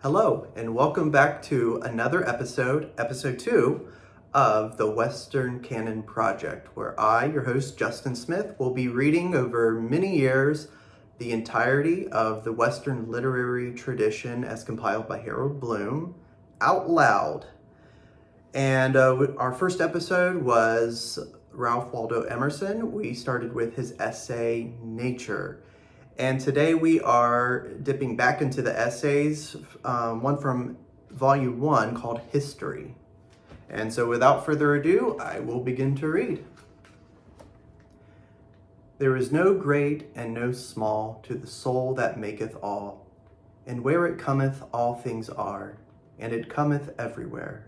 Hello, and welcome back to another episode 2 of the Western Canon Project, where I, your host, Justin Smith, will be reading over many years the entirety of the Western literary tradition as compiled by Harold Bloom out loud. And our first episode was Ralph Waldo Emerson. We started with his essay, Nature. And today we are dipping back into the essays, one from volume 1 called History. And so without further ado, I will begin to read. There is no great and no small to the soul that maketh all, and where it cometh all things are, and it cometh everywhere.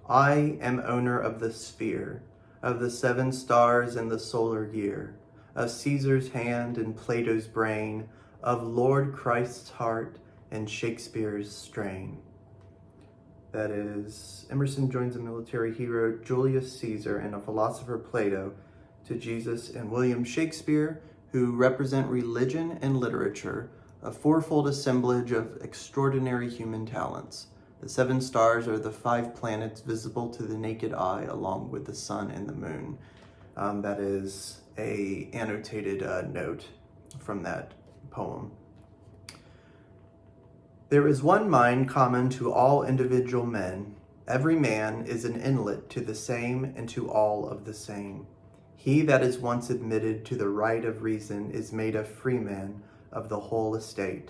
I am owner of the sphere, of the 7 stars and the solar year, of Caesar's hand and Plato's brain, of Lord Christ's heart and Shakespeare's strain. That is, Emerson joins a military hero, Julius Caesar, and a philosopher, Plato, to Jesus and William Shakespeare, who represent religion and literature, a fourfold assemblage of extraordinary human talents. The 7 stars are the 5 planets visible to the naked eye, along with the sun and the moon. That is a annotated note from that poem. There is one mind common to all individual men. Every man is an inlet to the same and to all of the same. He that is once admitted to the right of reason is made a freeman of the whole estate.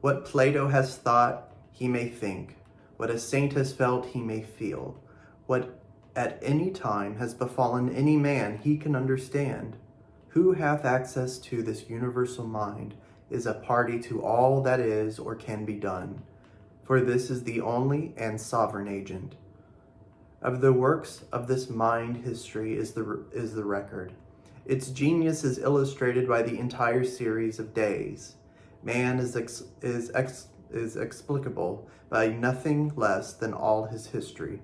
What Plato has thought, he may think. What a saint has felt, he may feel. What at any time has befallen any man, he can understand. Who hath access to this universal mind is a party to all that is or can be done, for this is the only and sovereign agent. Of the works of this mind, history is the record. Its genius is illustrated by the entire series of days. Man is explicable by nothing less than all his history.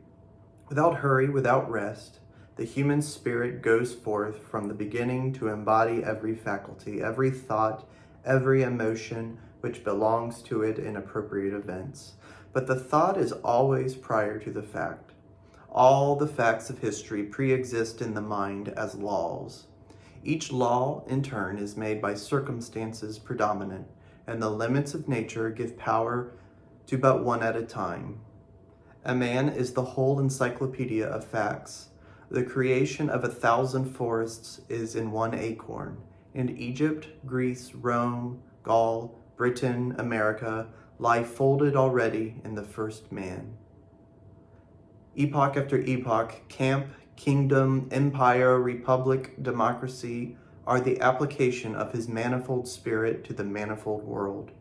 Without hurry, without rest, the human spirit goes forth from the beginning to embody every faculty, every thought, every emotion which belongs to it in appropriate events. But the thought is always prior to the fact. All the facts of history pre-exist in the mind as laws. Each law, in turn, is made by circumstances predominant, and the limits of nature give power to but one at a time. A man is the whole encyclopedia of facts. The creation of 1,000 forests is in one acorn, and Egypt, Greece, Rome, Gaul, Britain, America lie folded already in the first man. Epoch after epoch, camp, kingdom, empire, republic, democracy are the application of his manifold spirit to the manifold world.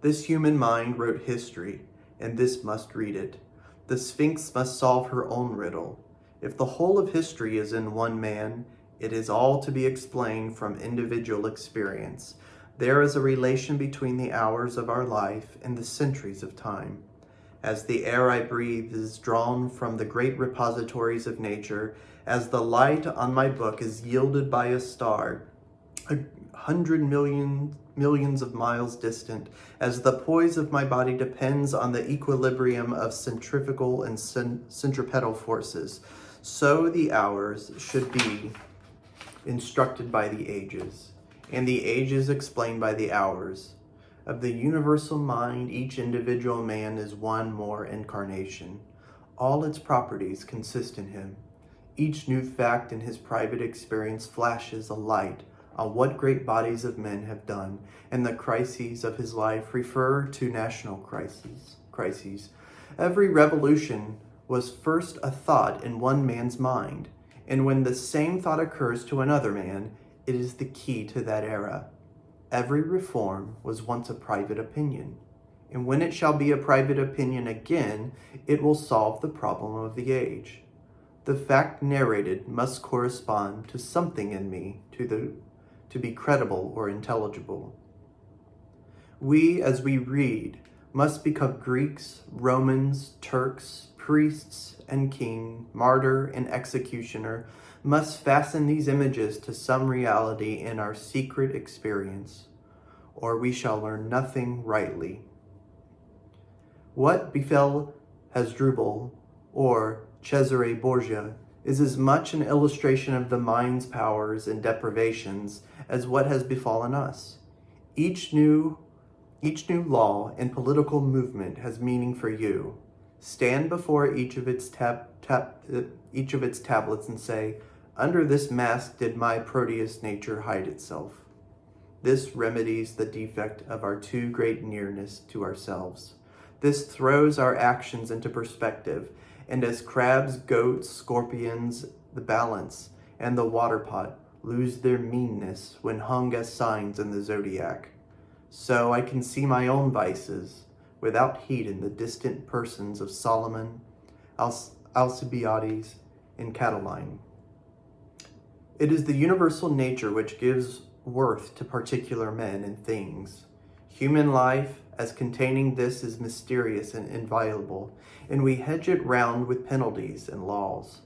This human mind wrote history, and this must read it. The Sphinx must solve her own riddle. If the whole of history is in one man, it is all to be explained from individual experience. There is a relation between the hours of our life and the centuries of time. As the air I breathe is drawn from the great repositories of nature, as the light on my book is yielded by a star, 100 millions of miles distant, as the poise of my body depends on the equilibrium of centrifugal and centripetal forces, so the hours should be instructed by the ages, and the ages explained by the hours. Of the universal mind, each individual man is one more incarnation. All its properties consist in him. Each new fact in his private experience flashes a light on what great bodies of men have done, and the crises of his life refer to national crises. Every revolution was first a thought in one man's mind, and when the same thought occurs to another man, it is the key to that era. Every reform was once a private opinion, and when it shall be a private opinion again, it will solve the problem of the age. The fact narrated must correspond to something in me to be credible or intelligible. We, as we read, must become Greeks, Romans, Turks, priests and king, martyr and executioner, must fasten these images to some reality in our secret experience, or we shall learn nothing rightly. What befell Hasdrubal or Cesare Borgia is as much an illustration of the mind's powers and deprivations as what has befallen us. Each new law and political movement has meaning for you. Stand before each of its tablets and say, "Under this mask did my Proteus nature hide itself." This remedies the defect of our too great nearness to ourselves. This throws our actions into perspective, and as crabs, goats, scorpions, the balance, and the water pot lose their meanness when hung as signs in the zodiac, so I can see my own vices without heed in the distant persons of Solomon, Alcibiades, and Catiline. It is the universal nature which gives worth to particular men and things. Human life, as containing this, is mysterious and inviolable, and we hedge it round with penalties and laws.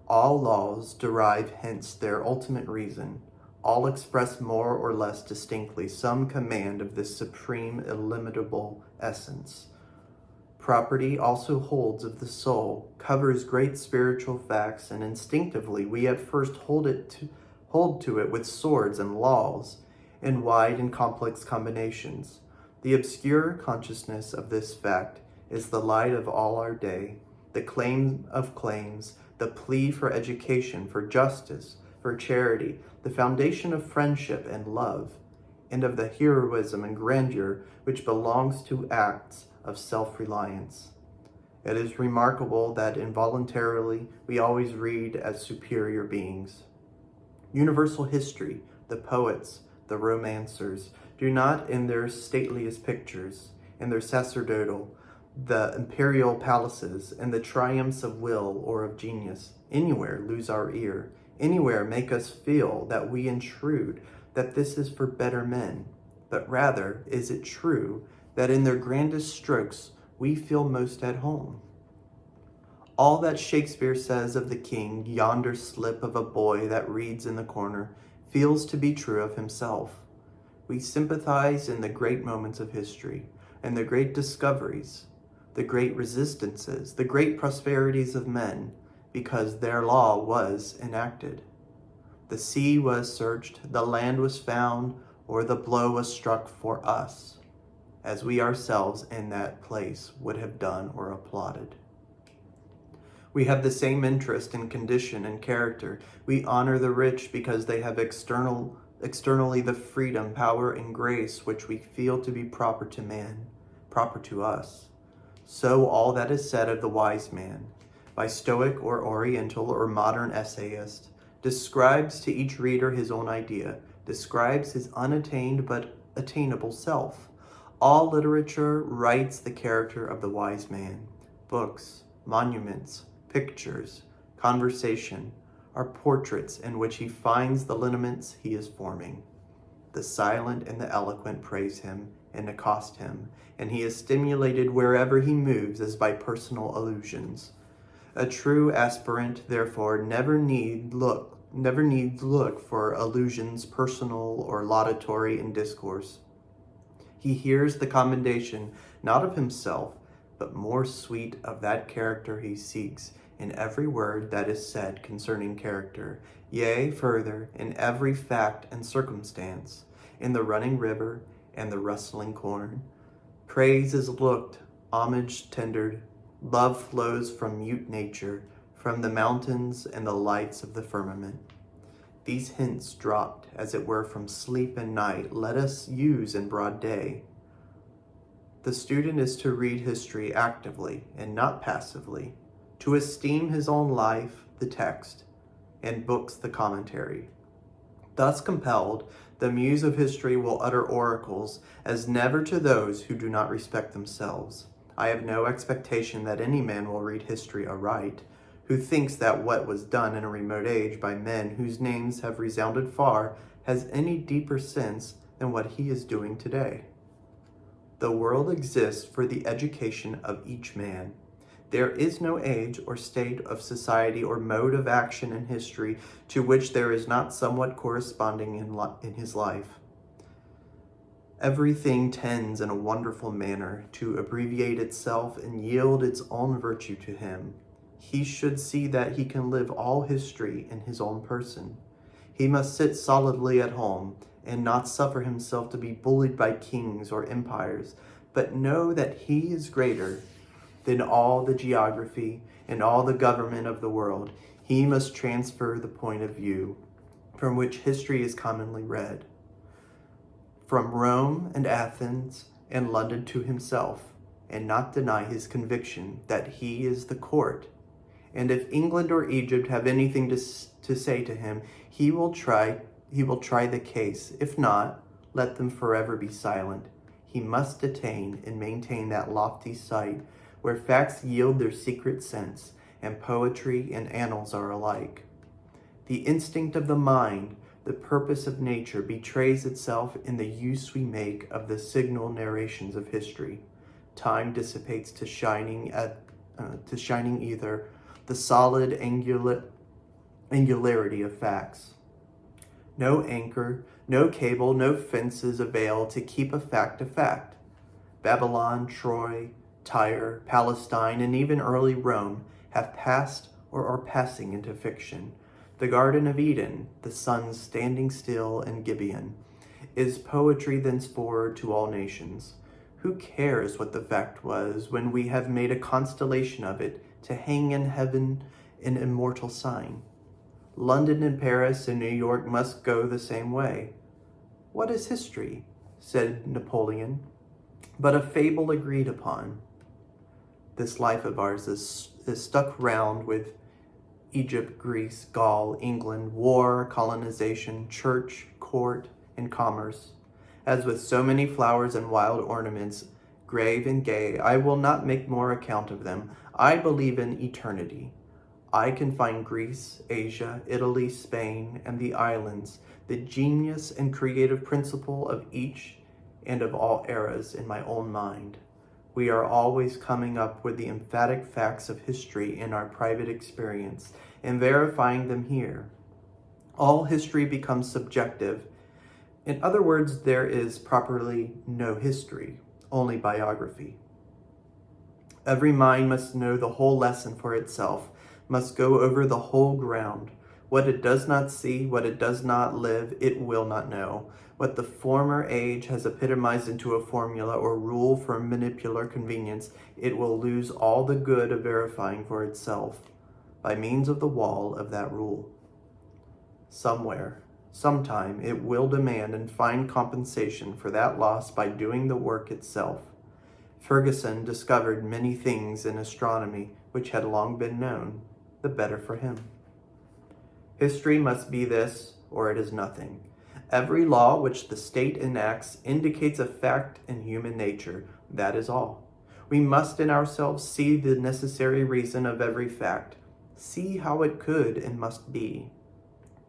All laws derive hence their ultimate reason. All express more or less distinctly some command of this supreme, illimitable essence. Property also holds of the soul, covers great spiritual facts, and instinctively we at first hold to it with swords and laws in wide and complex combinations. The obscure consciousness of this fact is the light of all our day, the claim of claims, the plea for education, for justice, for charity, the foundation of friendship and love, and of the heroism and grandeur which belongs to acts of self-reliance. It is remarkable that involuntarily we always read as superior beings. Universal history, the poets, the romancers, do not in their stateliest pictures, in their sacerdotal, the imperial palaces, and the triumphs of will or of genius, anywhere lose our ear, anywhere make us feel that we intrude, that this is for better men. But rather, is it true that in their grandest strokes we feel most at home? All that Shakespeare says of the king, yonder slip of a boy that reads in the corner, feels to be true of himself. We sympathize in the great moments of history, and the great discoveries, the great resistances, the great prosperities of men, because their law was enacted. The sea was searched, the land was found, or the blow was struck for us, as we ourselves in that place would have done or applauded. We have the same interest in condition and character. We honor the rich because they have externally the freedom, power, and grace which we feel to be proper to man, proper to us. So all that is said of the wise man, by Stoic or Oriental or modern essayist, describes to each reader his own idea, describes his unattained but attainable self. All literature writes the character of the wise man. Books, monuments, pictures, conversation are portraits in which he finds the lineaments he is forming. The silent and the eloquent praise him and accost him, and he is stimulated wherever he moves as by personal allusions. A true aspirant, therefore, never needs look for allusions personal or laudatory in discourse. He hears the commendation not of himself, but more sweet of that character he seeks in every word that is said concerning character, yea, further, in every fact and circumstance, in the running river and the rustling corn. Praise is looked, homage tendered, love flows from mute nature, from the mountains and the lights of the firmament. These hints dropped, as it were, from sleep and night, let us use in broad day. The student is to read history actively and not passively, to esteem his own life, the text, and books, the commentary. Thus compelled, the muse of history will utter oracles as never to those who do not respect themselves. I have no expectation that any man will read history aright, who thinks that what was done in a remote age by men whose names have resounded far has any deeper sense than what he is doing today. The world exists for the education of each man. There is no age or state of society or mode of action in history to which there is not somewhat corresponding in his life. Everything tends in a wonderful manner to abbreviate itself and yield its own virtue to him. He should see that he can live all history in his own person. He must sit solidly at home and not suffer himself to be bullied by kings or empires, but know that he is greater than all the geography and all the government of the world. He must transfer the point of view from which history is commonly read, from Rome and Athens and London to himself, and not deny his conviction that he is the court. And if England or Egypt have anything to say to him, he will try the case. If not, let them forever be silent. He must attain and maintain that lofty sight where facts yield their secret sense, and poetry and annals are alike. The instinct of the mind, the purpose of nature, betrays itself in the use we make of the signal narrations of history. Time dissipates to shining ether the solid angularity of facts. No anchor, no cable, no fences avail to keep a fact a fact. Babylon, Troy, Tyre, Palestine, and even early Rome have passed or are passing into fiction. The Garden of Eden, the sun standing still in Gibeon, is poetry thenceforward to all nations. Who cares what the fact was when we have made a constellation of it to hang in heaven an immortal sign? London and Paris and New York must go the same way. What is history, said Napoleon, but a fable agreed upon? This life of ours is stuck round with Egypt, Greece, Gaul, England, war, colonization, church, court, and commerce. As with so many flowers and wild ornaments, grave and gay, I will not make more account of them. I believe in eternity. I can find Greece, Asia, Italy, Spain, and the islands, the genius and creative principle of each and of all eras in my own mind. We are always coming up with the emphatic facts of history in our private experience and verifying them here. All history becomes subjective. In other words, there is properly no history, only biography. Every mind must know the whole lesson for itself, must go over the whole ground. What it does not see, what it does not live, it will not know. What the former age has epitomized into a formula or rule for manipular convenience, it will lose all the good of verifying for itself by means of the wall of that rule. Somewhere, sometime, it will demand and find compensation for that loss by doing the work itself. Ferguson discovered many things in astronomy which had long been known, the better for him. History must be this, or it is nothing. Every law which the state enacts indicates a fact in human nature. That is all. We must in ourselves see the necessary reason of every fact, see how it could and must be.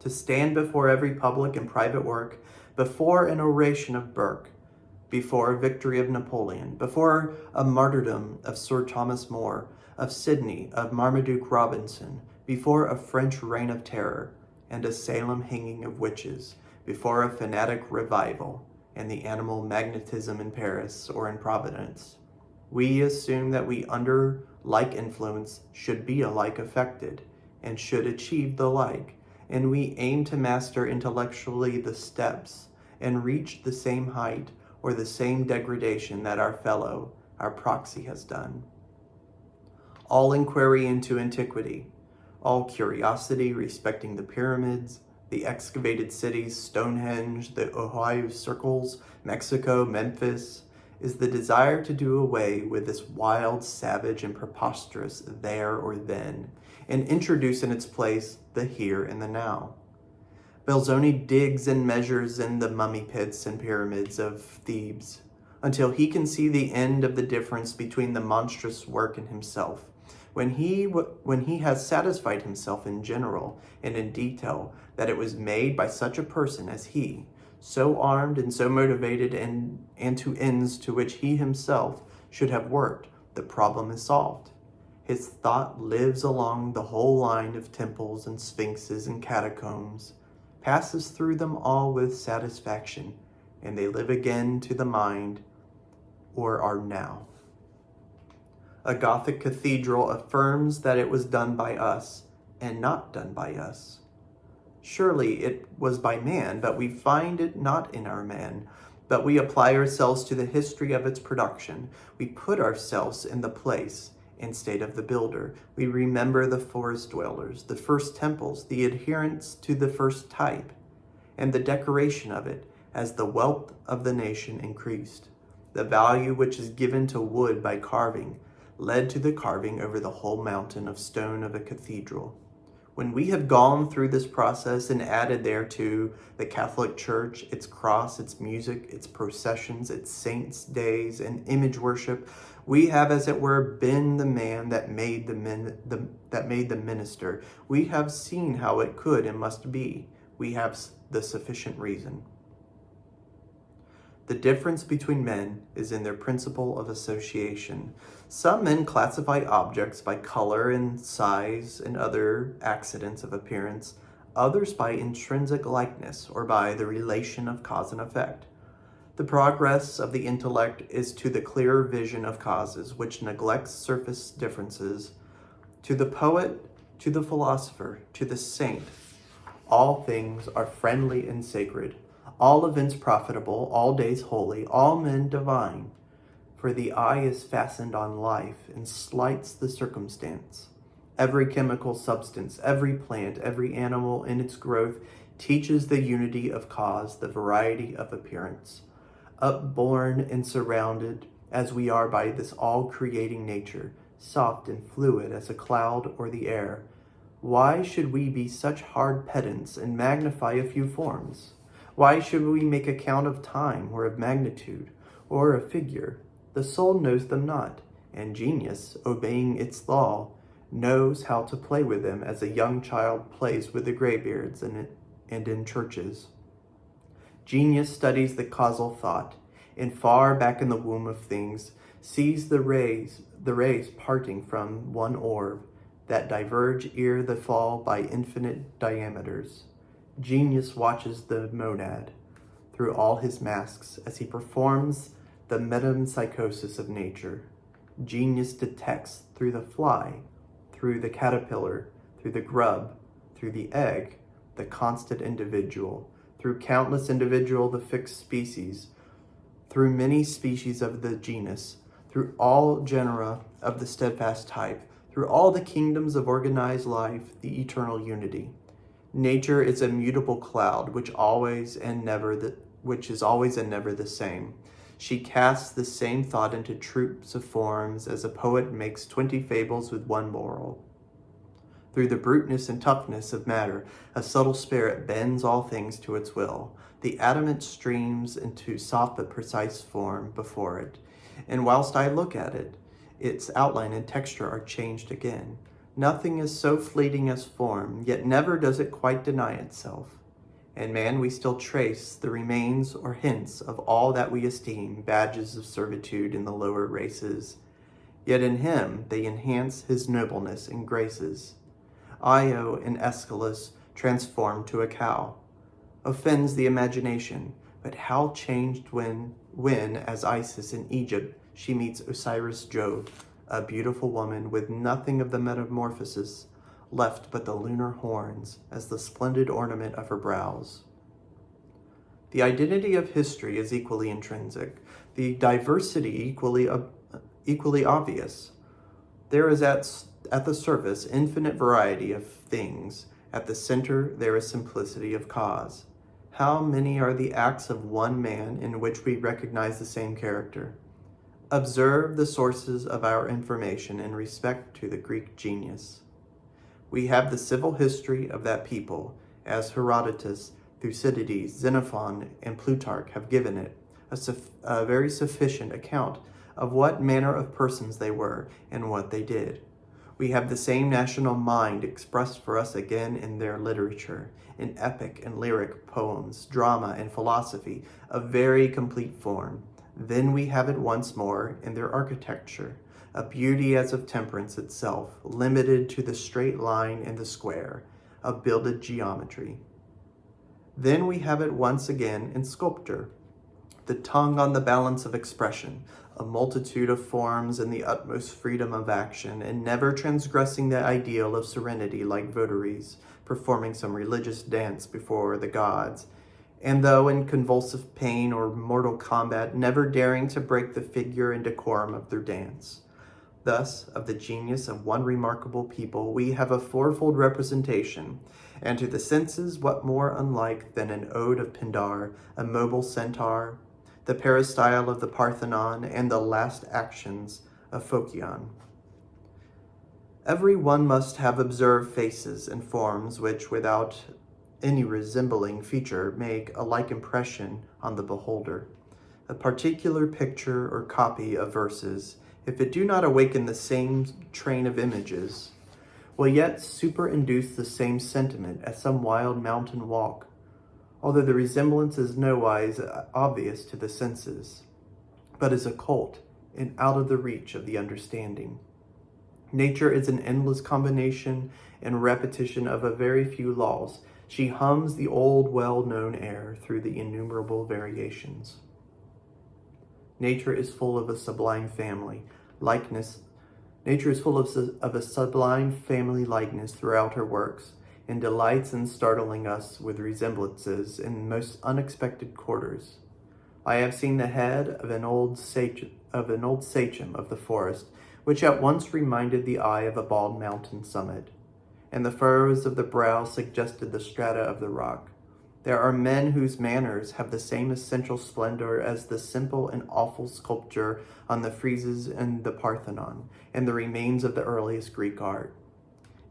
To stand before every public and private work, before an oration of Burke, before a victory of Napoleon, before a martyrdom of Sir Thomas More, of Sidney, of Marmaduke Robinson, before a French reign of terror and a Salem hanging of witches, before a fanatic revival and the animal magnetism in Paris or in Providence. We assume that we under like influence should be alike affected and should achieve the like, and we aim to master intellectually the steps and reach the same height or the same degradation that our fellow, our proxy, has done. All inquiry into antiquity, all curiosity respecting the pyramids, the excavated cities, Stonehenge, the Ohio circles, Mexico, Memphis, is the desire to do away with this wild, savage, and preposterous there or then, and introduce in its place the here and the now. Belzoni digs and measures in the mummy pits and pyramids of Thebes until he can see the end of the difference between the monstrous work and himself. When he has satisfied himself in general and in detail that it was made by such a person as he, so armed and so motivated and to ends to which he himself should have worked, the problem is solved. His thought lives along the whole line of temples and sphinxes and catacombs, passes through them all with satisfaction, and they live again to the mind, or are now. A Gothic cathedral affirms that it was done by us and not done by us. Surely it was by man, but we find it not in our man, but we apply ourselves to the history of its production. We put ourselves in the place and state of the builder. We remember the forest dwellers, the first temples, the adherence to the first type, and the decoration of it as the wealth of the nation increased. The value which is given to wood by carving led to the carving over the whole mountain of stone of a cathedral. When we have gone through this process and added thereto the Catholic Church, its cross, its music, its processions, its saints' days, and image worship, we have, as it were, been the man that made the minister. We have seen how it could and must be. We have the sufficient reason. The difference between men is in their principle of association. Some men classify objects by color and size and other accidents of appearance, others by intrinsic likeness or by the relation of cause and effect. The progress of the intellect is to the clearer vision of causes, which neglects surface differences. To the poet, to the philosopher, to the saint, all things are friendly and sacred, all events profitable, all days holy, all men divine. For the eye is fastened on life and slights the circumstance. Every chemical substance, every plant, every animal in its growth teaches the unity of cause, the variety of appearance. Upborne and surrounded as we are by this all-creating nature, soft and fluid as a cloud or the air, why should we be such hard pedants and magnify a few forms? Why should we make account of time or of magnitude or of figure? The soul knows them not, and genius, obeying its law, knows how to play with them as a young child plays with the graybeards and in churches. Genius studies the causal thought, and far back in the womb of things sees the rays parting from one orb that diverge ere the fall by infinite diameters. Genius watches the monad through all his masks as he performs the metempsychosis of nature. Genius detects through the fly, through the caterpillar, through the grub, through the egg, the constant individual, through countless individual, the fixed species, through many species of the genus, through all genera of the steadfast type, through all the kingdoms of organized life, the eternal unity. Nature is a mutable cloud which is always and never the same. She casts the same thought into troops of forms as a poet makes 20 fables with one moral. Through the bruteness and toughness of matter, a subtle spirit bends all things to its will. The adamant streams into soft but precise form before it, and whilst I look at it, its outline and texture are changed again. Nothing is so fleeting as form, yet never does it quite deny itself. In man we still trace the remains or hints of all that we esteem badges of servitude in the lower races, yet in him they enhance his nobleness and graces. Io in Aeschylus transformed to a cow offends the imagination, but how changed when, as Isis in Egypt, she meets Osiris Jove, a beautiful woman with nothing of the metamorphosis left but the lunar horns as the splendid ornament of her brows. The identity of history is equally intrinsic, the diversity equally obvious. There is at the surface infinite variety of things. At the center there is simplicity of cause. How many are the acts of one man in which we recognize the same character? Observe the sources of our information in respect to the Greek genius. We have the civil history of that people, as Herodotus, Thucydides, Xenophon, and Plutarch have given it, a very sufficient account of what manner of persons they were and what they did. We have the same national mind expressed for us again in their literature, in epic and lyric poems, drama and philosophy, a very complete form. Then we have it once more in their architecture, a beauty as of temperance itself, limited to the straight line and the square, a builded geometry. Then we have it once again in sculpture, the tongue on the balance of expression, a multitude of forms and the utmost freedom of action, and never transgressing the ideal of serenity like votaries, performing some religious dance before the gods, and though in convulsive pain or mortal combat, never daring to break the figure and decorum of their dance. Thus, of the genius of one remarkable people, we have a fourfold representation, and to the senses what more unlike than an ode of Pindar, a mobile centaur, the peristyle of the Parthenon, and the last actions of Phocion. Every one must have observed faces and forms which, without any resembling feature, make a like impression on the beholder. A particular picture or copy of verses, if it do not awaken the same train of images, will yet superinduce the same sentiment as some wild mountain walk, although the resemblance is nowise obvious to the senses, but is occult and out of the reach of the understanding. Nature is an endless combination and repetition of a very few laws. She hums the old, well-known air through the innumerable variations. Nature is full of a sublime family likeness. Nature is full of a sublime family likeness throughout her works, and delights in startling us with resemblances in most unexpected quarters. I have seen the head of an old sachem of the forest, which at once reminded the eye of a bald mountain summit, and the furrows of the brow suggested the strata of the rock. There are men whose manners have the same essential splendor as the simple and awful sculpture on the friezes in the Parthenon and the remains of the earliest Greek art.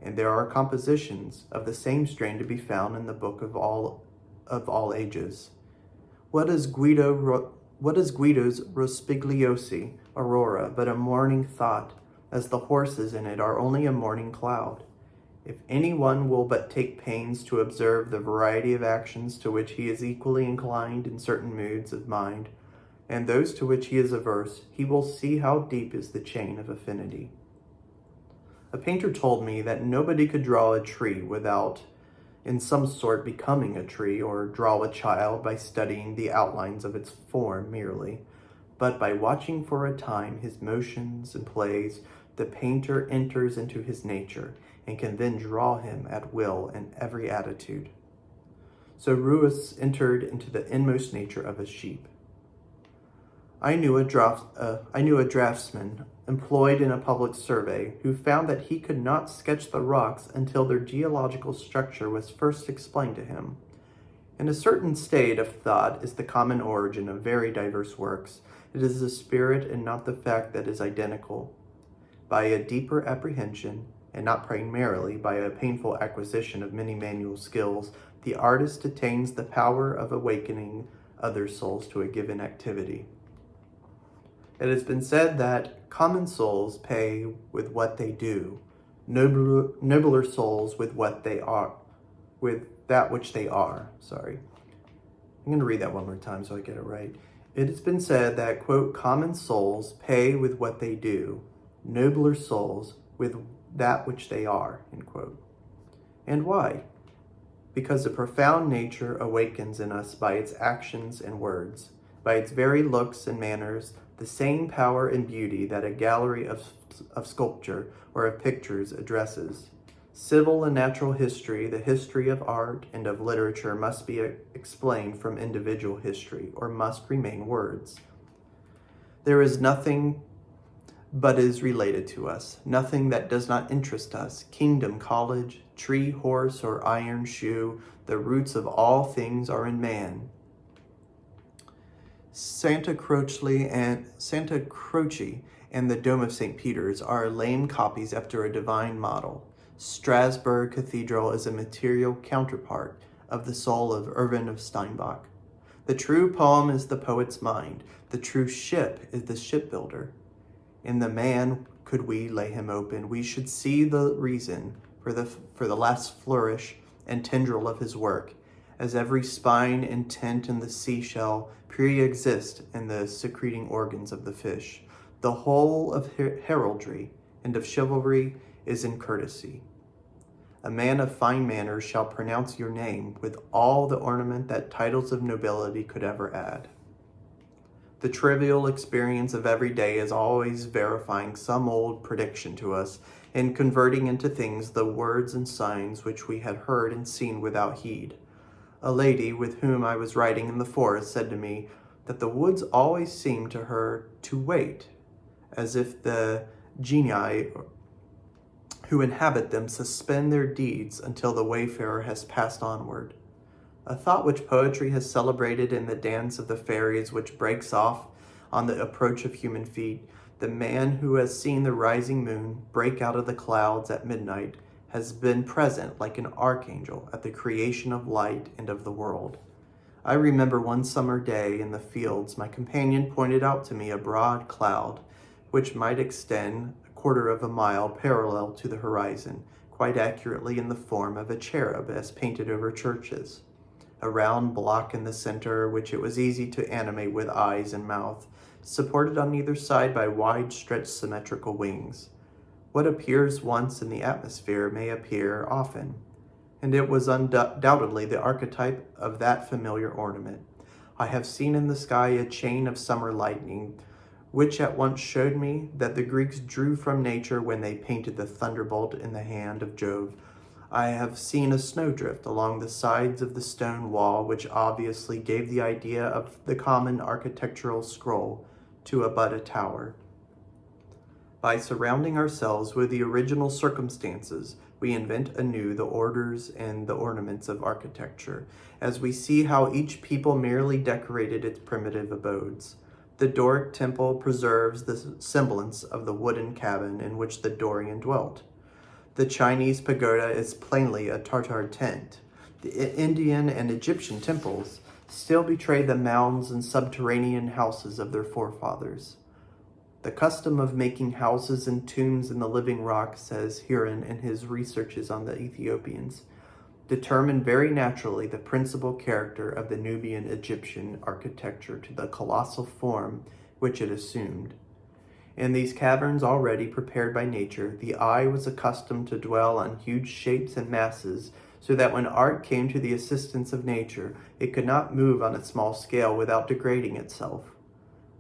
And there are compositions of the same strain to be found in the book of all ages. What is Guido's Rospigliosi Aurora but a morning thought, as the horses in it are only a morning cloud? If any one will but take pains to observe the variety of actions to which he is equally inclined in certain moods of mind, and those to which he is averse, he will see how deep is the chain of affinity. A painter told me that nobody could draw a tree without, in some sort, becoming a tree, or draw a child by studying the outlines of its form merely, but by watching for a time his motions and plays, the painter enters into his nature, and can then draw him at will in every attitude. So Ruus entered into the inmost nature of a sheep. I knew a draftsman employed in a public survey who found that he could not sketch the rocks until their geological structure was first explained to him. In a certain state of thought is the common origin of very diverse works. It is the spirit and not the fact that is identical. By a deeper apprehension, and not primarily by a painful acquisition of many manual skills, the artist attains the power of awakening other souls to a given activity. It has been said that common souls pay with what they do, nobler souls with what they are, with that which they are. I'm going to read that one more time so I get it right. It has been said that, quote, common souls pay with what they do, nobler souls with that which they are, end quote. And why? Because the profound nature awakens in us by its actions and words, by its very looks and manners, the same power and beauty that a gallery of sculpture or of pictures addresses. Civil and natural history, the history of art and of literature, must be explained from individual history, or must remain words. There is nothing but is related to us, nothing that does not interest us. Kingdom, college, tree, horse, or iron shoe, the roots of all things are in man. Santa Croce and the Dome of St. Peter's are lame copies after a divine model. Strasbourg Cathedral is a material counterpart of the soul of Irvin of Steinbach. The true poem is the poet's mind. The true ship is the shipbuilder. In the man, could we lay him open, we should see the reason for the last flourish and tendril of his work, as every spine and tint in the seashell pre-exist in the secreting organs of the fish. The whole of heraldry and of chivalry is in courtesy. A man of fine manners shall pronounce your name with all the ornament that titles of nobility could ever add. The trivial experience of every day is always verifying some old prediction to us and converting into things the words and signs which we had heard and seen without heed. A lady with whom I was riding in the forest said to me that the woods always seemed to her to wait, as if the genii who inhabit them suspend their deeds until the wayfarer has passed onward. A thought which poetry has celebrated in the dance of the fairies, which breaks off on the approach of human feet. The man who has seen the rising moon break out of the clouds at midnight has been present like an archangel at the creation of light and of the world. I remember one summer day in the fields, my companion pointed out to me a broad cloud, which might extend a quarter of a mile parallel to the horizon, quite accurately in the form of a cherub as painted over churches. A round block in the center, which it was easy to animate with eyes and mouth, supported on either side by wide-stretched symmetrical wings. What appears once in the atmosphere may appear often, and it was undoubtedly the archetype of that familiar ornament. I have seen in the sky a chain of summer lightning, which at once showed me that the Greeks drew from nature when they painted the thunderbolt in the hand of Jove. I have seen a snowdrift along the sides of the stone wall, which obviously gave the idea of the common architectural scroll to abut a tower. By surrounding ourselves with the original circumstances, we invent anew the orders and the ornaments of architecture, as we see how each people merely decorated its primitive abodes. The Doric temple preserves the semblance of the wooden cabin in which the Dorian dwelt. The Chinese pagoda is plainly a Tartar tent. The Indian and Egyptian temples still betray the mounds and subterranean houses of their forefathers. The custom of making houses and tombs in the living rock, says Huron in his researches on the Ethiopians, determined very naturally the principal character of the Nubian Egyptian architecture to the colossal form which it assumed. In these caverns already prepared by nature, the eye was accustomed to dwell on huge shapes and masses, so that when art came to the assistance of nature, it could not move on a small scale without degrading itself.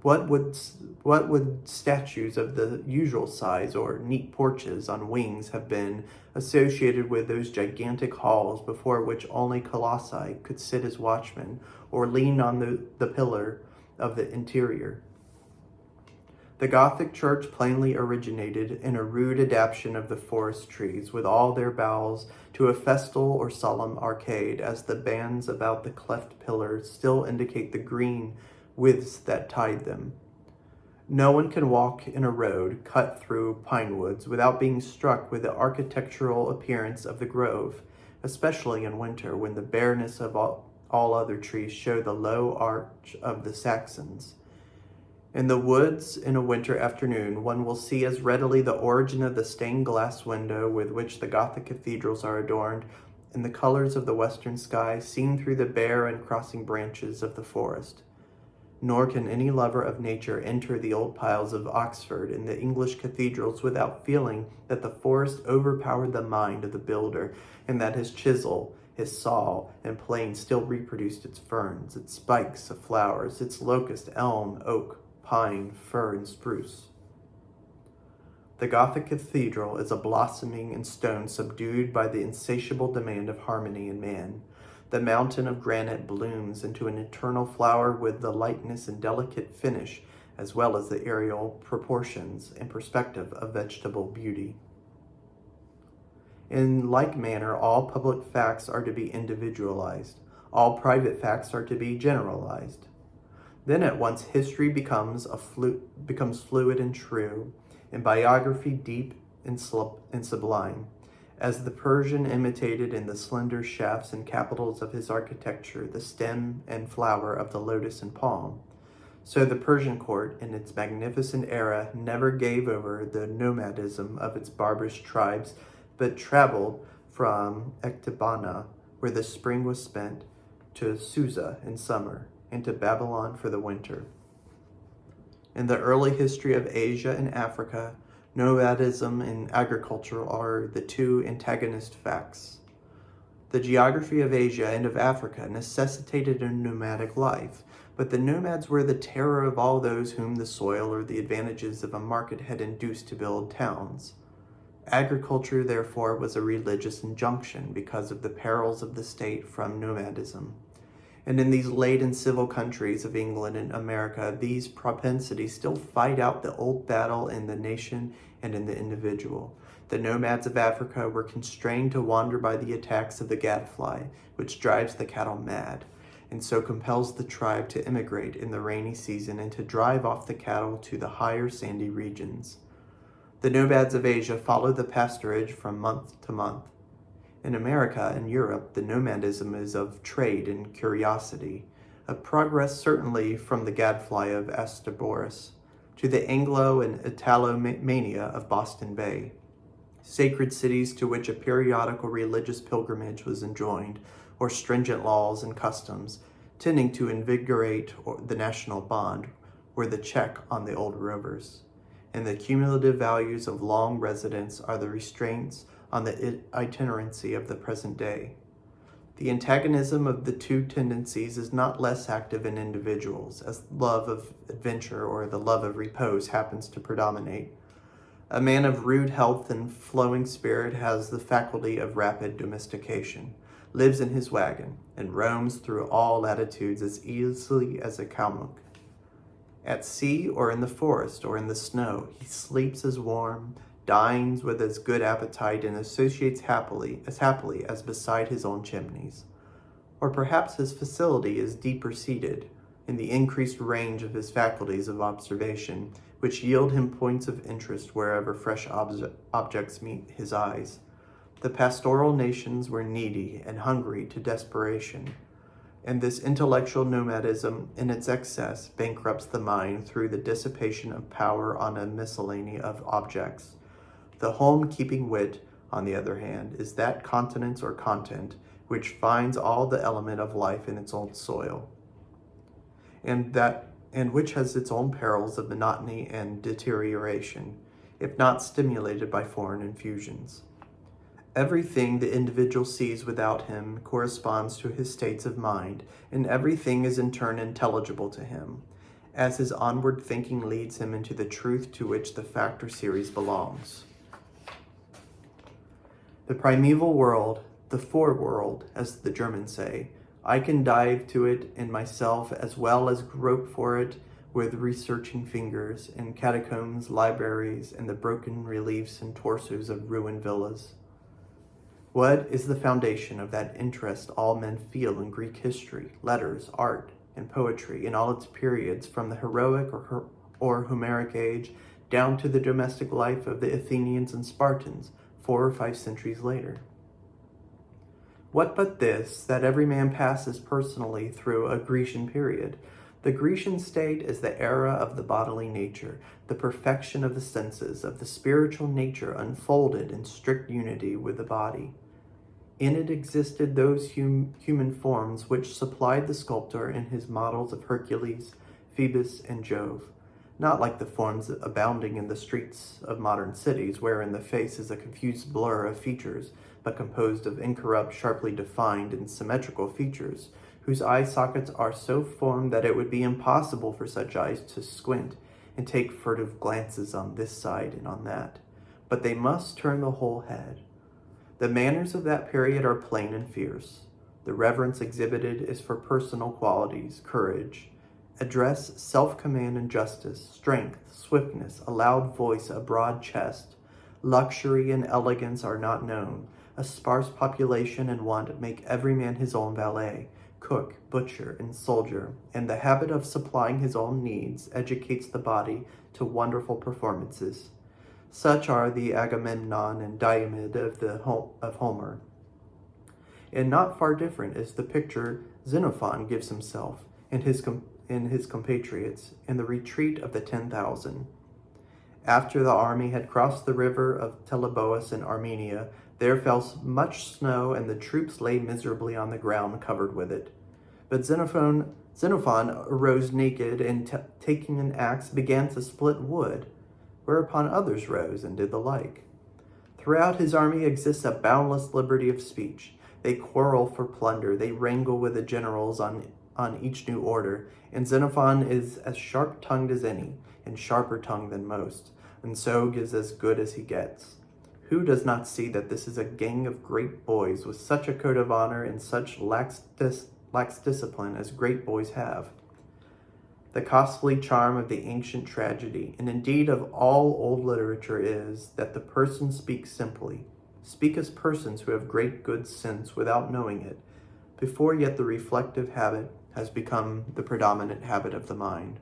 What would statues of the usual size or neat porches on wings have been associated with those gigantic halls before which only colossi could sit as watchmen or lean on the pillar of the interior? The Gothic church plainly originated in a rude adaptation of the forest trees, with all their boughs to a festal or solemn arcade, as the bands about the cleft pillars still indicate the green withes that tied them. No one can walk in a road cut through pine woods without being struck with the architectural appearance of the grove, especially in winter, when the bareness of all other trees show the low arch of the Saxons. In the woods in a winter afternoon, one will see as readily the origin of the stained glass window with which the Gothic cathedrals are adorned, and the colors of the western sky seen through the bare and crossing branches of the forest. Nor can any lover of nature enter the old piles of Oxford and the English cathedrals without feeling that the forest overpowered the mind of the builder, and that his chisel, his saw, and plane still reproduced its ferns, its spikes of flowers, its locust, elm, oak, pine, fir, and spruce. The Gothic cathedral is a blossoming in stone subdued by the insatiable demand of harmony in man. The mountain of granite blooms into an eternal flower with the lightness and delicate finish, as well as the aerial proportions and perspective of vegetable beauty. In like manner, all public facts are to be individualized. All private facts are to be generalized. Then at once history becomes fluid and true, and biography deep and sublime. As the Persian imitated in the slender shafts and capitals of his architecture the stem and flower of the lotus and palm, so the Persian court in its magnificent era never gave over the nomadism of its barbarous tribes, but traveled from Ecbatana, where the spring was spent, to Susa in summer, and to Babylon for the winter. In the early history of Asia and Africa, nomadism and agriculture are the two antagonist facts. The geography of Asia and of Africa necessitated a nomadic life, but the nomads were the terror of all those whom the soil or the advantages of a market had induced to build towns. Agriculture, therefore, was a religious injunction because of the perils of the state from nomadism. And in these late and civil countries of England and America, these propensities still fight out the old battle in the nation and in the individual. The nomads of Africa were constrained to wander by the attacks of the gadfly, which drives the cattle mad, and so compels the tribe to immigrate in the rainy season and to drive off the cattle to the higher sandy regions. The nomads of Asia follow the pasturage from month to month. In America and Europe, the nomadism is of trade and curiosity, a progress certainly from the gadfly of Astaboris to the Anglo and Italo-mania of Boston Bay, sacred cities to which a periodical religious pilgrimage was enjoined, or stringent laws and customs tending to invigorate the national bond, were the check on the old rovers. And the cumulative values of long residence are the restraints on the itinerancy of the present day. The antagonism of the two tendencies is not less active in individuals, as love of adventure or the love of repose happens to predominate. A man of rude health and flowing spirit has the faculty of rapid domestication, lives in his wagon, and roams through all latitudes as easily as a kalmuk. At sea or in the forest or in the snow, he sleeps as warm, dines with as good appetite, and associates happily as beside his own chimneys. Or perhaps his facility is deeper seated in the increased range of his faculties of observation, which yield him points of interest wherever fresh objects meet his eyes. The pastoral nations were needy and hungry to desperation, and this intellectual nomadism in its excess bankrupts the mind through the dissipation of power on a miscellany of objects. The home-keeping wit, on the other hand, is that continence or content which finds all the element of life in its own soil, and which has its own perils of monotony and deterioration, if not stimulated by foreign infusions. Everything the individual sees without him corresponds to his states of mind, and everything is in turn intelligible to him, as his onward thinking leads him into the truth to which the fact or series belongs. The primeval world, the foreworld, as the Germans say, I can dive to it in myself as well as grope for it with researching fingers in catacombs, libraries, and the broken reliefs and torsos of ruined villas. What is the foundation of that interest all men feel in Greek history, letters, art, and poetry in all its periods, from the heroic or Homeric age down to the domestic life of the Athenians and Spartans 4 or 5 centuries later? What but this, that every man passes personally through a Grecian period? The Grecian state is the era of the bodily nature, the perfection of the senses, of the spiritual nature unfolded in strict unity with the body. In it existed those human forms which supplied the sculptor in his models of Hercules, Phoebus, and Jove, not like the forms abounding in the streets of modern cities, wherein the face is a confused blur of features, but composed of incorrupt, sharply defined, and symmetrical features, whose eye sockets are so formed that it would be impossible for such eyes to squint and take furtive glances on this side and on that, but they must turn the whole head. The manners of that period are plain and fierce. The reverence exhibited is for personal qualities, courage, address, self-command and justice, strength, swiftness, a loud voice, a broad chest. Luxury and elegance are not known. A sparse population and want make every man his own valet, cook, butcher, and soldier, and the habit of supplying his own needs educates the body to wonderful performances. Such are the Agamemnon and Diomed of Homer. And not far different is the picture Xenophon gives himself and his compatriots in the retreat of the 10,000. After the army had crossed the river of Teleboas in Armenia, there fell much snow, and the troops lay miserably on the ground covered with it. But Xenophon arose naked, and taking an axe began to split wood, whereupon others rose and did the like. Throughout his army exists a boundless liberty of speech. They quarrel for plunder. They wrangle with the generals on each new order. And Xenophon is as sharp-tongued as any, and sharper tongued than most, and so gives as good as he gets. Who does not see that this is a gang of great boys with such a code of honor and such lax discipline as great boys have? The costly charm of the ancient tragedy, and indeed of all old literature, is that the persons speak simply, speak as persons who have great good sense without knowing it, before yet the reflective habit has become the predominant habit of the mind.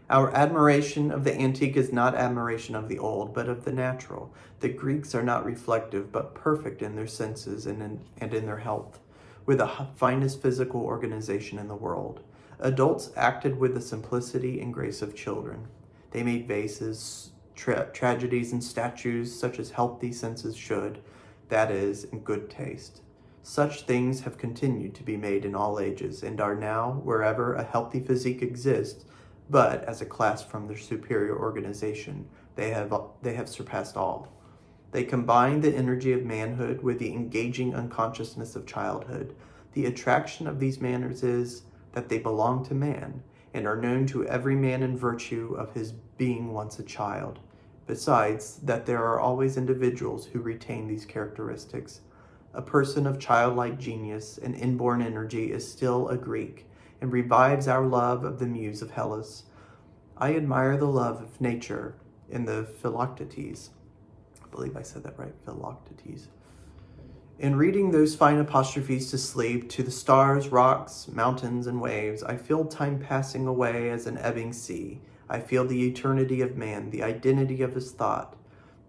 Our admiration of the antique is not admiration of the old, but of the natural. The Greeks are not reflective, but perfect in their senses and in their health, with the finest physical organization in the world. Adults acted with the simplicity and grace of children. They made vases, tragedies, and statues such as healthy senses should, that is, in good taste. Such things have continued to be made in all ages, and are now, wherever a healthy physique exists, but as a class from their superior organization, they have surpassed all. They combine the energy of manhood with the engaging unconsciousness of childhood. The attraction of these manners is that they belong to man, and are known to every man in virtue of his being once a child. Besides, that there are always individuals who retain these characteristics. A person of childlike genius and inborn energy is still a Greek, and revives our love of the muse of Hellas. I admire the love of nature in the Philoctetes. I believe I said that right, Philoctetes. In reading those fine apostrophes to sleep, to the stars, rocks, mountains, and waves, I feel time passing away as an ebbing sea. I feel the eternity of man, the identity of his thought.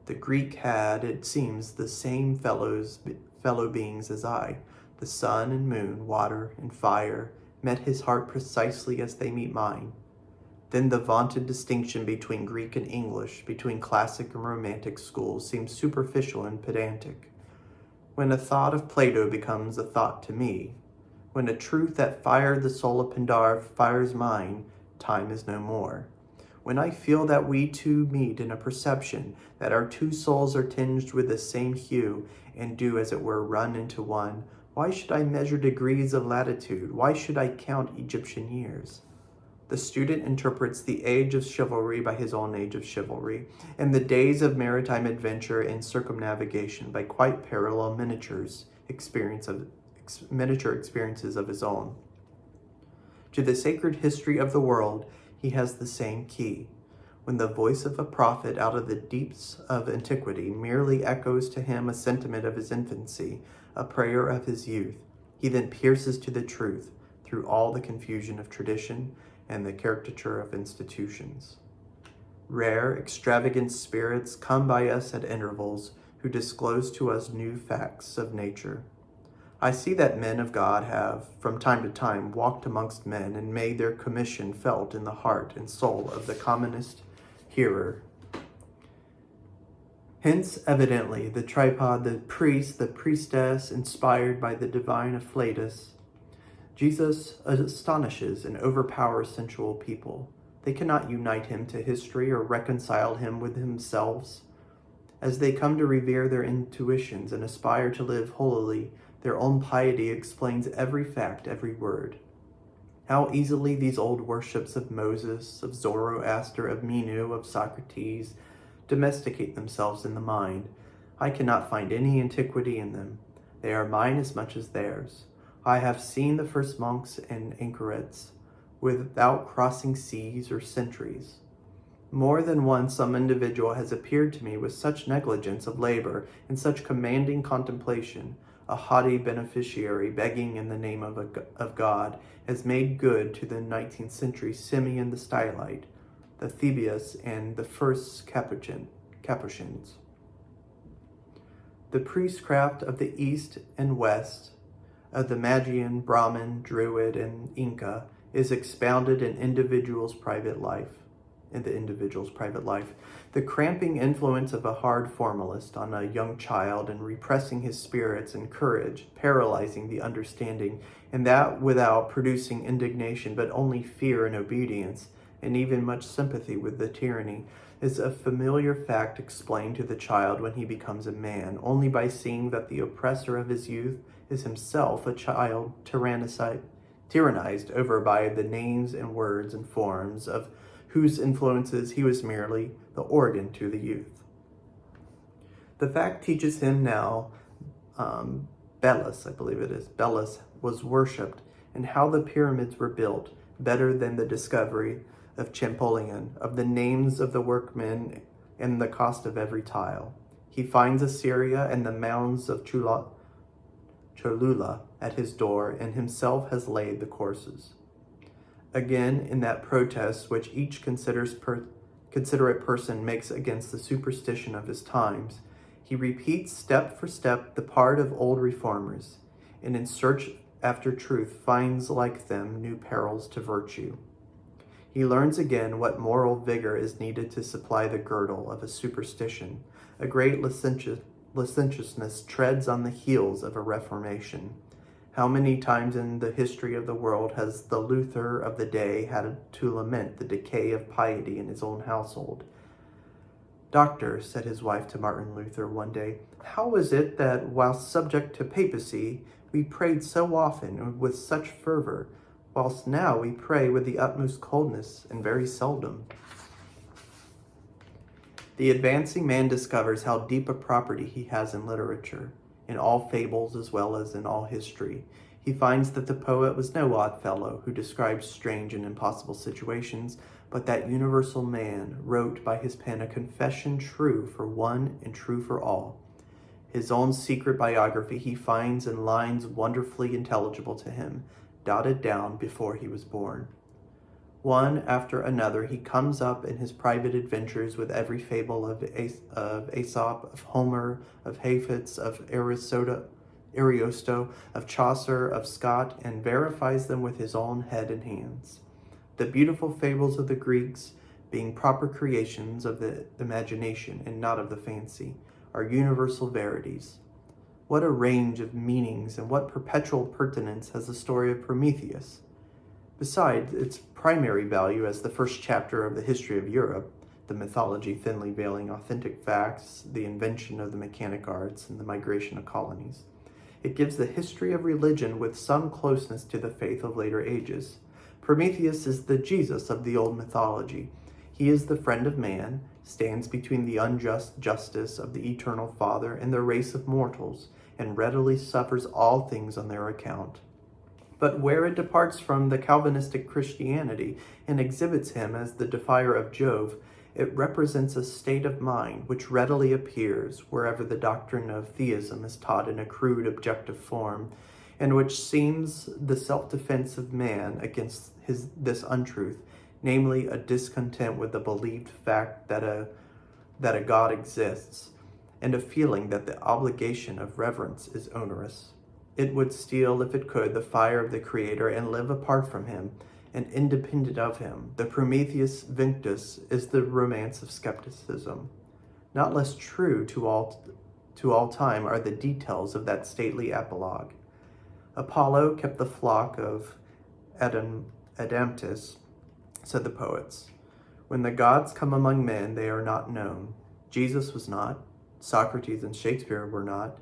The Greek had, it seems, the same fellow beings as I. The sun and moon, water and fire, met his heart precisely as they meet mine. Then the vaunted distinction between Greek and English, between classic and romantic schools, seems superficial and pedantic. When a thought of Plato becomes a thought to me, when a truth that fired the soul of Pindar fires mine, time is no more. When I feel that we two meet in a perception, that our two souls are tinged with the same hue, and do, as it were, run into one, why should I measure degrees of latitude? Why should I count Egyptian years? The student interprets the age of chivalry by his own age of chivalry, and the days of maritime adventure and circumnavigation by quite parallel miniature experiences of his own. To the sacred history of the world, he has the same key. When the voice of a prophet out of the deeps of antiquity merely echoes to him a sentiment of his infancy, a prayer of his youth, he then pierces to the truth through all the confusion of tradition and the caricature of institutions. Rare, extravagant spirits come by us at intervals who disclose to us new facts of nature. I see that men of God have, from time to time, walked amongst men and made their commission felt in the heart and soul of the commonest hearer. Hence, evidently, the tripod, the priest, the priestess, inspired by the divine afflatus. Jesus astonishes and overpowers sensual people. They cannot unite him to history or reconcile him with themselves. As they come to revere their intuitions and aspire to live holily, their own piety explains every fact, every word. How easily these old worships of Moses, of Zoroaster, of Menu, of Socrates, domesticate themselves in the mind. I cannot find any antiquity in them. They are mine as much as theirs. I have seen the first monks and anchorets without crossing seas or centuries. More than once some individual has appeared to me with such negligence of labor and such commanding contemplation, a haughty beneficiary begging in the name of God, has made good to the 19th century Simeon the Stylite, the Thebius, and the first Capuchins. The priestcraft of the East and West, of the Magian, Brahmin, Druid, and Inca, is expounded in the individual's private life. The cramping influence of a hard formalist on a young child and repressing his spirits and courage, paralyzing the understanding, and that without producing indignation but only fear and obedience, and even much sympathy with the tyranny, is a familiar fact explained to the child when he becomes a man, only by seeing that the oppressor of his youth is himself a child tyrannized over by the names and words and forms of whose influences he was merely the organ to the youth. The fact teaches him now Belus, I believe it is, Belus was worshipped, and how the pyramids were built, better than the discovery of Champollion, of the names of the workmen and the cost of every tile. He finds Assyria and the mounds of Cholula at his door, and himself has laid the courses. Again, in that protest which each considerate person makes against the superstition of his times, he repeats step for step the part of old reformers, and in search after truth finds like them new perils to virtue. He learns again what moral vigor is needed to supply the girdle of a superstition. A great licentiousness treads on the heels of a reformation. How many times in the history of the world has the Luther of the day had to lament the decay of piety in his own household? "Doctor," said his wife to Martin Luther one day, "how is it that, whilst subject to papacy, we prayed so often and with such fervor, whilst now we pray with the utmost coldness and very seldom?" The advancing man discovers how deep a property he has in literature, in all fables as well as in all history. He finds that the poet was no odd fellow who described strange and impossible situations, but that universal man wrote by his pen a confession true for one and true for all. His own secret biography he finds in lines wonderfully intelligible to him, dotted down before he was born. One after another he comes up in his private adventures with every fable of Aesop, of Homer, of Hafitz, of Ariosto, of Chaucer, of Scott, and verifies them with his own head and hands. The beautiful fables of the Greeks, being proper creations of the imagination and not of the fancy, are universal verities. What a range of meanings and what perpetual pertinence has the story of Prometheus! Besides its primary value as the first chapter of the history of Europe, the mythology thinly veiling authentic facts, the invention of the mechanic arts, and the migration of colonies, it gives the history of religion with some closeness to the faith of later ages. Prometheus is the Jesus of the old mythology. He is the friend of man, stands between the unjust justice of the eternal Father and the race of mortals, and readily suffers all things on their account. But where it departs from the Calvinistic Christianity and exhibits him as the defier of Jove, it represents a state of mind which readily appears wherever the doctrine of theism is taught in a crude objective form, and which seems the self-defense of man against this untruth, namely a discontent with the believed fact that a God exists, and a feeling that the obligation of reverence is onerous. It would steal, if it could, the fire of the Creator and live apart from him and independent of him. The Prometheus Vinctus is the romance of skepticism. Not less true to all time are the details of that stately epilogue. Apollo kept the flock of Adamtus, said the poets. When the gods come among men, they are not known. Jesus was not. Socrates and Shakespeare were not.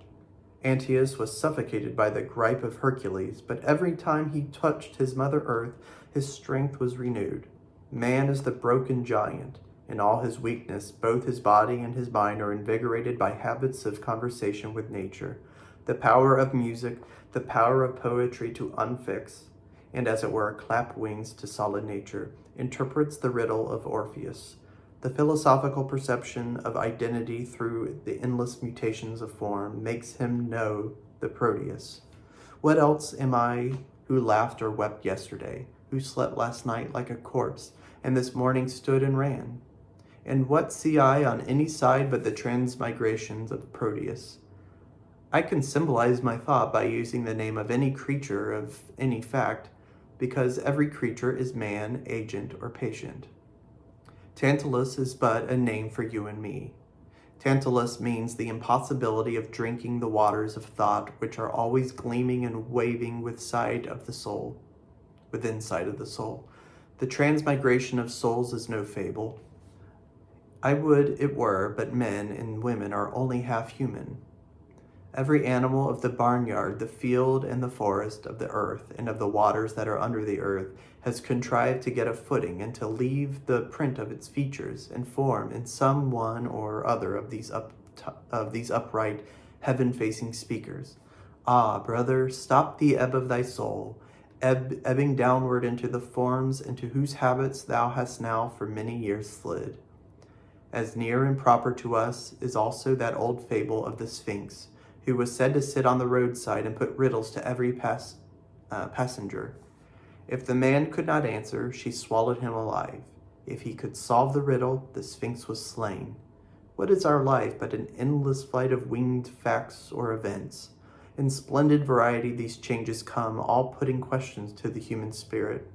Antaeus was suffocated by the gripe of Hercules, but every time he touched his mother earth, his strength was renewed. Man is the broken giant. In all his weakness, both his body and his mind are invigorated by habits of conversation with nature. The power of music, the power of poetry to unfix, and as it were, clap wings to solid nature, interprets the riddle of Orpheus. The philosophical perception of identity through the endless mutations of form makes him know the Proteus. What else am I who laughed or wept yesterday, who slept last night like a corpse, and this morning stood and ran? And what see I on any side but the transmigrations of Proteus? I can symbolize my thought by using the name of any creature of any fact, because every creature is man, agent, or patient. Tantalus is but a name for you and me. Tantalus means the impossibility of drinking the waters of thought which are always gleaming and waving within sight of the soul. The transmigration of souls is no fable. I would it were, but men and women are only half human. Every animal of the barnyard, the field, and the forest, of the earth, and of the waters that are under the earth, has contrived to get a footing and to leave the print of its features and form in some one or other of these upright, heaven-facing speakers. Ah, brother, stop the ebb of thy soul, ebbing downward into the forms into whose habits thou hast now for many years slid. As near and proper to us is also that old fable of the Sphinx, who was said to sit on the roadside and put riddles to every passenger. If the man could not answer, she swallowed him alive. If he could solve the riddle, the Sphinx was slain. What is our life but an endless flight of winged facts or events? In splendid variety these changes come, all putting questions to the human spirit.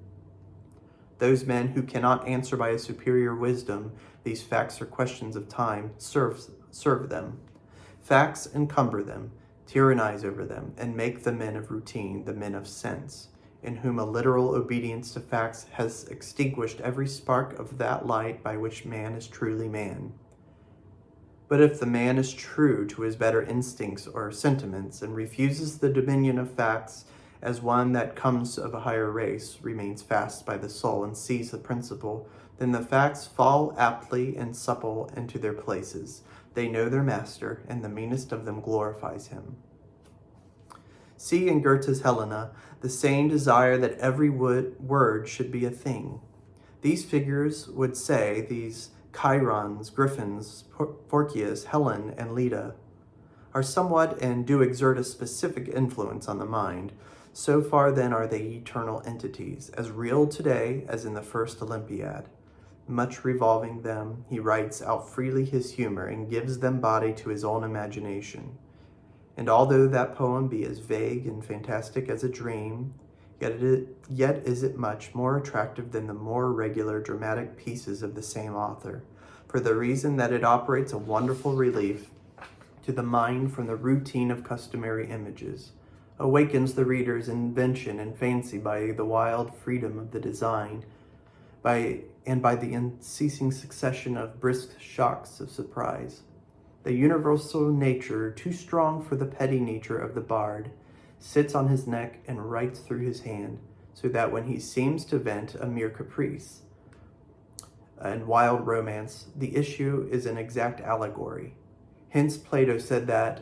Those men who cannot answer by a superior wisdom these facts or questions of time serve them. Facts encumber them, tyrannize over them, and make the men of routine the men of sense, in whom a literal obedience to facts has extinguished every spark of that light by which man is truly man. But if the man is true to his better instincts or sentiments and refuses the dominion of facts as one that comes of a higher race, remains fast by the soul and sees the principle, then the facts fall aptly and supple into their places. They know their master, and the meanest of them glorifies him. See in Goethe's Helena the same desire that every word should be a thing. These figures would say, these Chirons, Griffins, Phorcys, Helen, and Leda, are somewhat and do exert a specific influence on the mind. So far then are they eternal entities, as real today as in the first Olympiad. Much revolving them, he writes out freely his humor and gives them body to his own imagination. And although that poem be as vague and fantastic as a dream, yet is it much more attractive than the more regular dramatic pieces of the same author, for the reason that it operates a wonderful relief to the mind from the routine of customary images, awakens the reader's invention and fancy by the wild freedom of the design, by the unceasing succession of brisk shocks of surprise. The universal nature, too strong for the petty nature of the bard, sits on his neck and writes through his hand, so that when he seems to vent a mere caprice and wild romance, the issue is an exact allegory. Hence Plato said that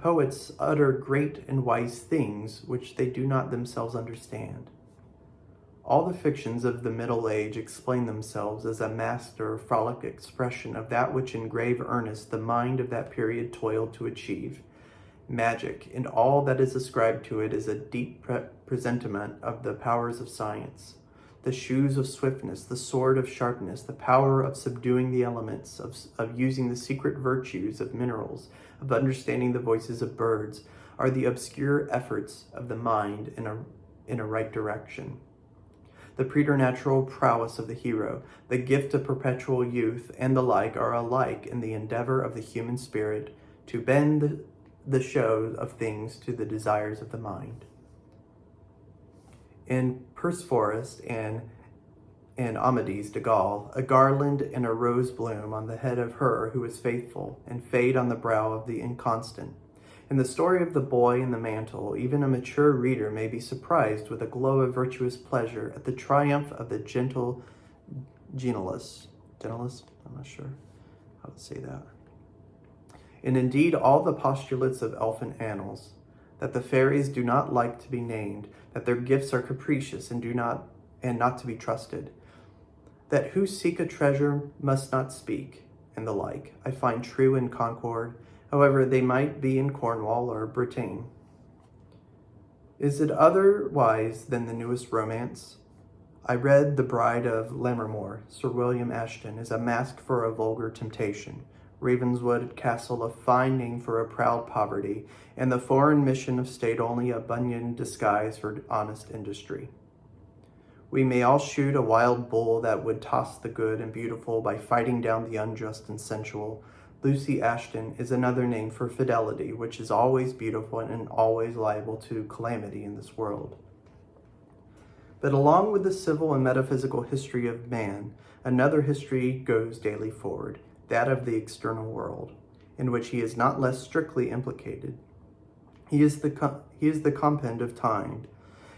poets utter great and wise things which they do not themselves understand. All the fictions of the Middle Age explain themselves as a master frolic expression of that which in grave earnest the mind of that period toiled to achieve. Magic, and all that is ascribed to it, is a deep presentiment of the powers of science. The shoes of swiftness, the sword of sharpness, the power of subduing the elements, of using the secret virtues of minerals, of understanding the voices of birds, are the obscure efforts of the mind in a right direction. The preternatural prowess of the hero, the gift of perpetual youth, and the like are alike in the endeavor of the human spirit to bend the show of things to the desires of the mind. In Persephorus and Amadis de Gaul, a garland and a rose bloom on the head of her who is faithful, and fade on the brow of the inconstant. In the story of the boy and the mantle, even a mature reader may be surprised with a glow of virtuous pleasure at the triumph of the gentle Genelus. Genelus? I'm not sure how to say that. And indeed all the postulates of elfin annals, that the fairies do not like to be named, that their gifts are capricious and not to be trusted, that who seek a treasure must not speak, and the like, I find true in Concord, however they might be in Cornwall or Bretagne. Is it otherwise than the newest romance? I read The Bride of Lammermoor, Sir William Ashton, is a mask for a vulgar temptation, Ravenswood Castle a fine name for a proud poverty, and the foreign mission of state only a Bunyan disguise for honest industry. We may all shoot a wild bull that would toss the good and beautiful by fighting down the unjust and sensual. Lucy Ashton is another name for fidelity, which is always beautiful and always liable to calamity in this world. But along with the civil and metaphysical history of man, another history goes daily forward, that of the external world, in which he is not less strictly implicated. He is the compend of time.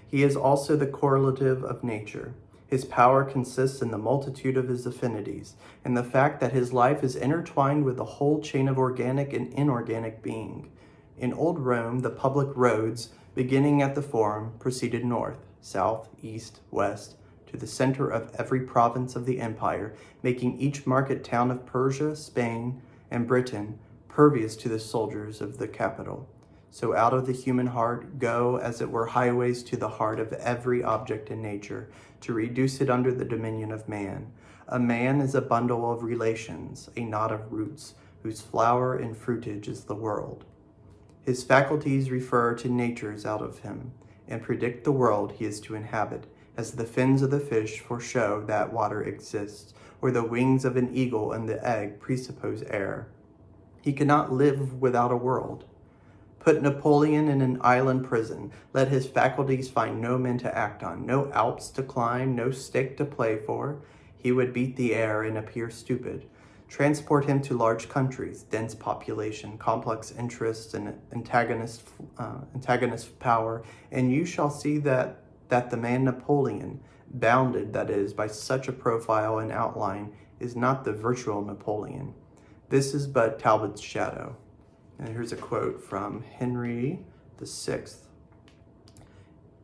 He is also the correlative of nature. His power consists in the multitude of his affinities, and the fact that his life is intertwined with the whole chain of organic and inorganic being. In old Rome, the public roads, beginning at the Forum, proceeded north, south, east, west, to the center of every province of the empire, making each market town of Persia, Spain, and Britain pervious to the soldiers of the capital. So out of the human heart go, as it were, highways to the heart of every object in nature, to reduce it under the dominion of man. A man is a bundle of relations, a knot of roots, whose flower and fruitage is the world. His faculties refer to natures out of him, and predict the world he is to inhabit, as the fins of the fish foreshow that water exists, or the wings of an eagle and the egg presuppose air. He cannot live without a world. Put Napoleon in an island prison, let his faculties find no men to act on, no Alps to climb, no stake to play for. He would beat the air and appear stupid. Transport him to large countries, dense population, complex interests, and antagonist power, and you shall see that the man Napoleon, bounded, that is, by such a profile and outline, is not the virtual Napoleon. This is but Talbot's shadow. And here's a quote from Henry VI.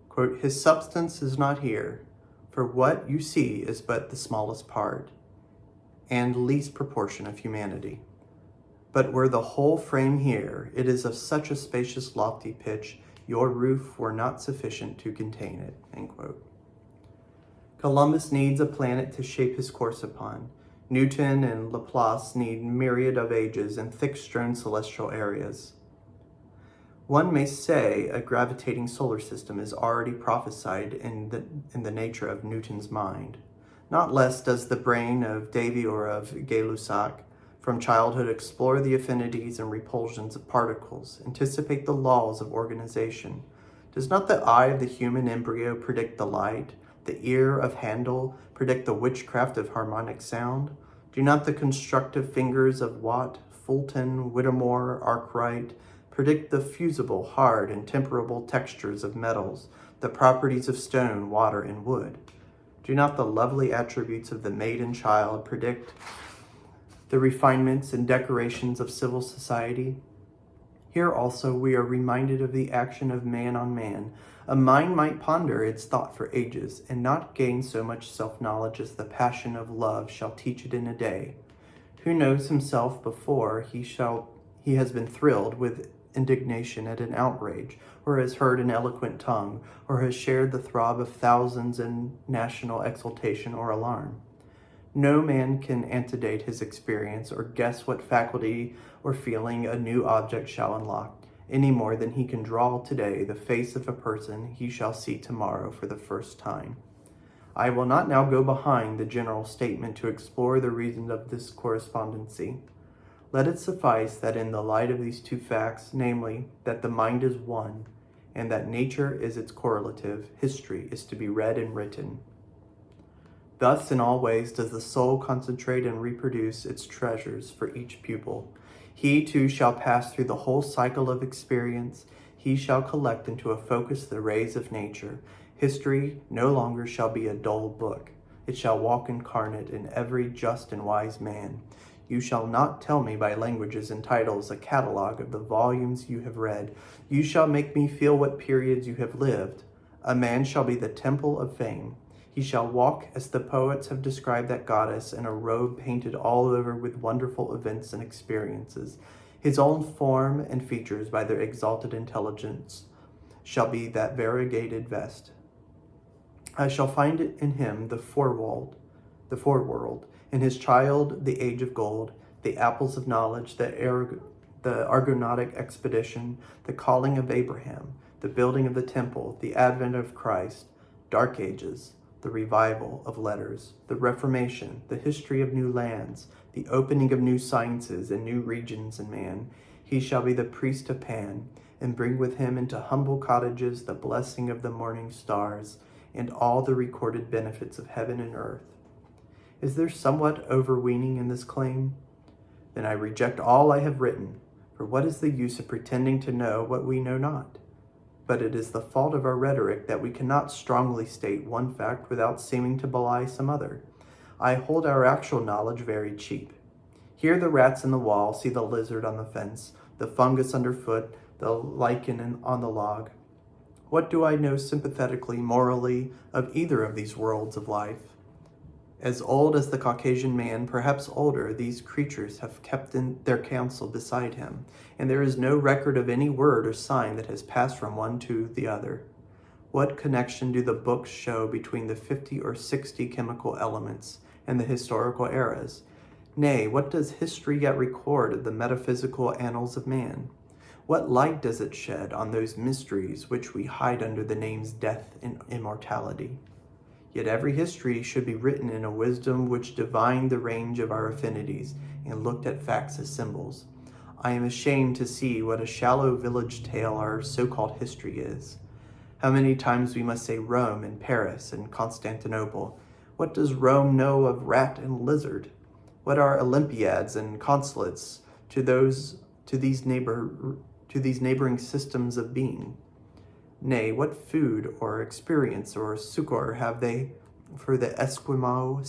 Quote, his substance is not here, for what you see is but the smallest part and least proportion of humanity. But were the whole frame here, it is of such a spacious lofty pitch, your roof were not sufficient to contain it. End quote. Columbus needs a planet to shape his course upon. Newton and Laplace need myriad of ages and thick-strewn celestial areas. One may say a gravitating solar system is already prophesied in the nature of Newton's mind. Not less does the brain of Davy or of Gay-Lussac from childhood explore the affinities and repulsions of particles, anticipate the laws of organization. Does not the eye of the human embryo predict the light? The ear of Handel predict the witchcraft of harmonic sound? Do not the constructive fingers of Watt, Fulton, Whittemore, Arkwright predict the fusible, hard, and temperable textures of metals, the properties of stone, water, and wood? Do not the lovely attributes of the maiden child predict the refinements and decorations of civil society? Here also we are reminded of the action of man on man. A mind might ponder its thought for ages, and not gain so much self-knowledge as the passion of love shall teach it in a day. Who knows himself before he has been thrilled with indignation at an outrage, or has heard an eloquent tongue, or has shared the throb of thousands in national exultation or alarm? No man can antedate his experience or guess what faculty or feeling a new object shall unlock, any more than he can draw today the face of a person he shall see tomorrow for the first time. I will not now go behind the general statement to explore the reason of this correspondency. Let it suffice that in the light of these two facts, namely, that the mind is one, and that nature is its correlative, history is to be read and written. Thus, in all ways, does the soul concentrate and reproduce its treasures for each pupil. He too shall pass through the whole cycle of experience. He shall collect into a focus the rays of nature. History no longer shall be a dull book. It shall walk incarnate in every just and wise man. You shall not tell me by languages and titles a catalogue of the volumes you have read. You shall make me feel what periods you have lived. A man shall be the temple of fame. He shall walk, as the poets have described that goddess, in a robe painted all over with wonderful events and experiences. His own form and features, by their exalted intelligence, shall be that variegated vest. I shall find in him the foreworld, in his child the age of gold, the apples of knowledge, the Argonautic expedition, the calling of Abraham, the building of the temple, the advent of Christ, dark ages, the revival of letters, the Reformation, the history of new lands, the opening of new sciences and new regions in man. He shall be the priest of Pan, and bring with him into humble cottages the blessing of the morning stars, and all the recorded benefits of heaven and earth. Is there somewhat overweening in this claim? Then I reject all I have written, for what is the use of pretending to know what we know not? But it is the fault of our rhetoric that we cannot strongly state one fact without seeming to belie some other. I hold our actual knowledge very cheap. Hear the rats in the wall, see the lizard on the fence, the fungus underfoot, the lichen on the log. What do I know sympathetically, morally, of either of these worlds of life? As old as the Caucasian man, perhaps older, these creatures have kept in their counsel beside him, and there is no record of any word or sign that has passed from one to the other. What connection do the books show between the 50 or 60 chemical elements and the historical eras? Nay, what does history yet record of the metaphysical annals of man? What light does it shed on those mysteries which we hide under the names death and immortality? Yet every history should be written in a wisdom which divined the range of our affinities and looked at facts as symbols. I am ashamed to see what a shallow village tale our so-called history is. How many times we must say Rome and Paris and Constantinople. What does Rome know of rat and lizard? What are Olympiads and consulates to these neighboring systems of being? Nay, what food or experience or succor have they for the Eskimo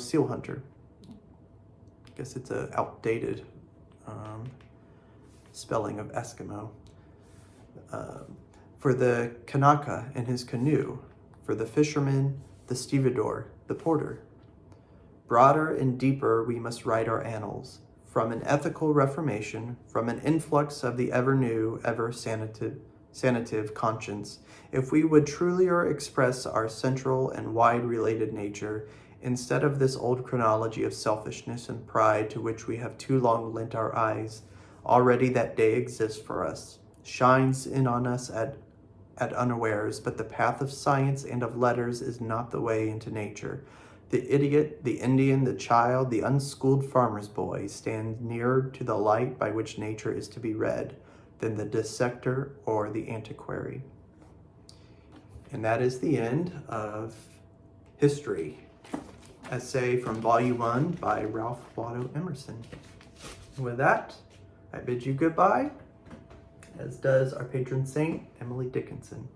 seal hunter? I guess it's an outdated spelling of Eskimo. For the Kanaka and his canoe, for the fisherman, the stevedore, the porter. Broader and deeper we must write our annals, from an ethical reformation, from an influx of the ever-new, ever-sanative conscience, if we would trulier express our central and wide-related nature, instead of this old chronology of selfishness and pride to which we have too long lent our eyes. Already that day exists for us, shines in on us at unawares, but the path of science and of letters is not the way into nature. The idiot, the Indian, the child, the unschooled farmer's boy stand nearer to the light by which nature is to be read than the dissector or the antiquary. And that is the end of History, essay from Volume 1 by Ralph Waldo Emerson. And with that, I bid you goodbye, as does our patron saint, Emily Dickinson.